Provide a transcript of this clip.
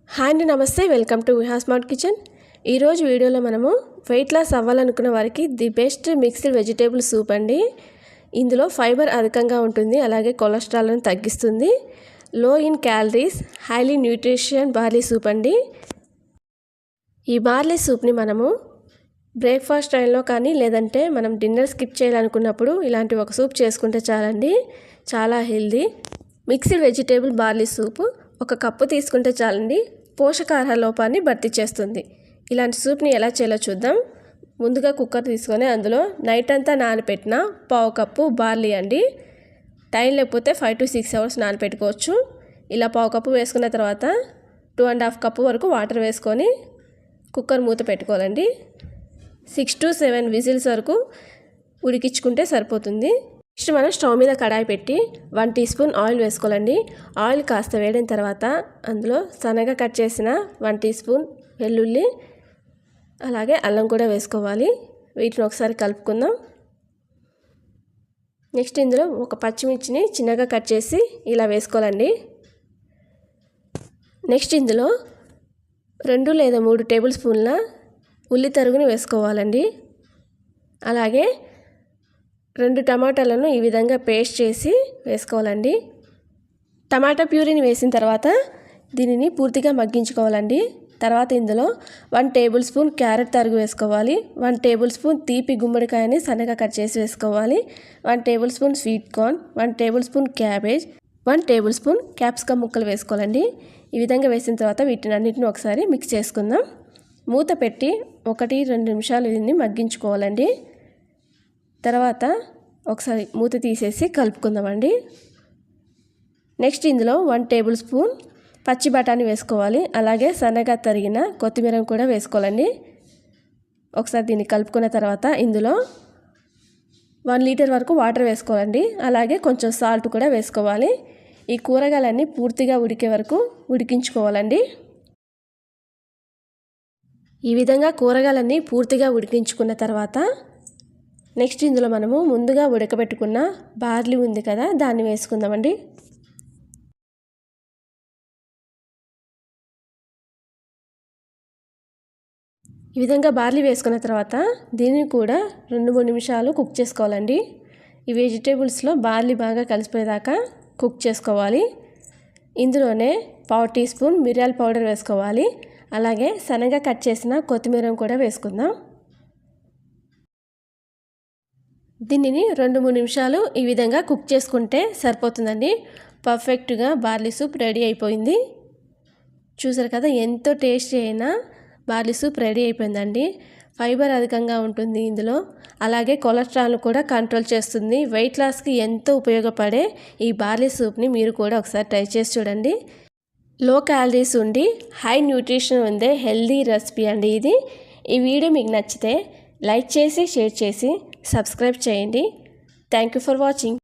Hi అండి, నమస్తే. Welcome to Viha smart kitchen. ఈరోజు వీడియోలో మనము వెయిట్ లాస్ అవ్వాలనుకున్న వారికి the best mixed vegetable soup అండి. ఇందులో ఫైబర్ అధికంగా ఉంటుంది, అలాగే కొలెస్ట్రాల్ని తగ్గిస్తుంది. లో in calories, highly nutrition barley soup అండి. ఈ బార్లీ సూప్ని మనము బ్రేక్ఫాస్ట్ టైంలో కానీ లేదంటే మనం డిన్నర్ స్కిప్ చేయాలనుకున్నప్పుడు ఇలాంటి ఒక సూప్ చేసుకుంటే చాలండి. చాలా healthy mixed vegetable barley soup ఒక కప్పు తీసుకుంటే చాలండి. పోషకాహార లోపాన్ని భర్తీ చేస్తుంది. ఇలాంటి సూప్ని ఎలా చేయాలో చూద్దాం. ముందుగా కుక్కర్ తీసుకొని అందులో నైట్ అంతా నానబెట్టిన పావు కప్పు బార్లీ అండి. టైం లేకపోతే 5 to 6 hours నానబెట్టుకోవచ్చు. ఇలా పావు కప్పు వేసుకున్న తర్వాత 2.5 కప్పు వరకు వాటర్ వేసుకొని కుక్కర్ మూత పెట్టుకోవాలండి. 6 to 7 విజిల్స్ వరకు ఉడికించుకుంటే సరిపోతుంది. నెక్స్ట్ మనం స్టవ్ మీద కడాయి పెట్టి 1 teaspoon ఆయిల్ వేసుకోవాలండి. ఆయిల్ కాస్త వేడిన తర్వాత అందులో సన్నగా కట్ చేసిన 1 teaspoon వెల్లుల్లి, అలాగే అల్లం కూడా వేసుకోవాలి. వీటిని ఒకసారి కలుపుకుందాం. నెక్స్ట్ ఇందులో ఒక పచ్చిమిర్చిని చిన్నగా కట్ చేసి ఇలా వేసుకోవాలండి. నెక్స్ట్ ఇందులో 2 లేదా 3 టేబుల్ స్పూన్ల ఉల్లి తరుగుని వేసుకోవాలండి. అలాగే 2 టమాటాలను ఈ విధంగా పేస్ట్ చేసి వేసుకోవాలండి. టమాటా ప్యూరీని వేసిన తర్వాత దీనిని పూర్తిగా మగ్గించుకోవాలండి. తర్వాత ఇందులో 1 టేబుల్ స్పూన్ క్యారెట్ తరుగు వేసుకోవాలి. 1 టేబుల్ స్పూన్ తీపి గుమ్మడికాయని సన్నగా కట్ చేసి వేసుకోవాలి. 1 table spoon sweet corn, 1 table spoon cabbage, 1 table spoon capsicum ముక్కలు వేసుకోవాలండి. ఈ విధంగా వేసిన తర్వాత వీటిని అన్నిటిని ఒకసారి మిక్స్ చేసుకుందాం. మూత పెట్టి 1-2 నిమిషాలు దీన్ని మగ్గించుకోవాలండి. తర్వాత ఒకసారి మూత తీసేసి కలుపుకుందామండి. నెక్స్ట్ ఇందులో 1 టేబుల్ స్పూన్ పచ్చి బఠానీ వేసుకోవాలి. అలాగే సన్నగా తరిగిన కొత్తిమీర కూడా వేసుకోవాలండి. ఒకసారి దీన్ని కలుపుకున్న తర్వాత ఇందులో 1 లీటర్ వరకు వాటర్ వేసుకోవాలండి. అలాగే కొంచెం సాల్ట్ కూడా వేసుకోవాలి. ఈ కూరగాయలన్నీ పూర్తిగా ఉడికే వరకు ఉడికించుకోవాలండి. ఈ విధంగా కూరగాయలన్నీ పూర్తిగా ఉడికించుకున్న తర్వాత నెక్స్ట్ ఇందులో మనము ముందుగా ఉడకబెట్టుకున్న బార్లీ ఉంది కదా, దాన్ని వేసుకుందామండి. ఈ విధంగా బార్లీ వేసుకున్న తర్వాత దీన్ని కూడా 2-3 నిమిషాలు కుక్ చేసుకోవాలండి. ఈ వెజిటేబుల్స్లో బార్లీ బాగా కలిసిపోయేదాకా కుక్ చేసుకోవాలి. ఇందులోనే 1/2 టీ స్పూన్ మిరియాల పౌడర్ వేసుకోవాలి. అలాగే సన్నగా కట్ చేసిన కొత్తిమీర కూడా వేసుకుందాం. దీనిని 2-3 నిమిషాలు ఈ విధంగా కుక్ చేసుకుంటే సరిపోతుందండి. పర్ఫెక్ట్గా బార్లీ సూప్ రెడీ అయిపోయింది. చూసారు కదా, ఎంతో టేస్టీ అయిన బార్లీ సూప్ రెడీ అయిపోయిందండి. ఫైబర్ అధికంగా ఉంటుంది ఇందులో, అలాగే కొలెస్ట్రాల్ కూడా కంట్రోల్ చేస్తుంది. వెయిట్ లాస్కి ఎంతో ఉపయోగపడే ఈ బార్లీ సూప్ని మీరు కూడా ఒకసారి ట్రై చేసి చూడండి. లో క్యాలరీస్ ఉండి హై న్యూట్రిషన్ ఉండే హెల్దీ రెసిపీ అండి ఇది. ఈ వీడియో మీకు నచ్చితే లైక్ చేసి షేర్ చేసి సబ్స్క్రైబ్ చేయండి. Thank you for watching.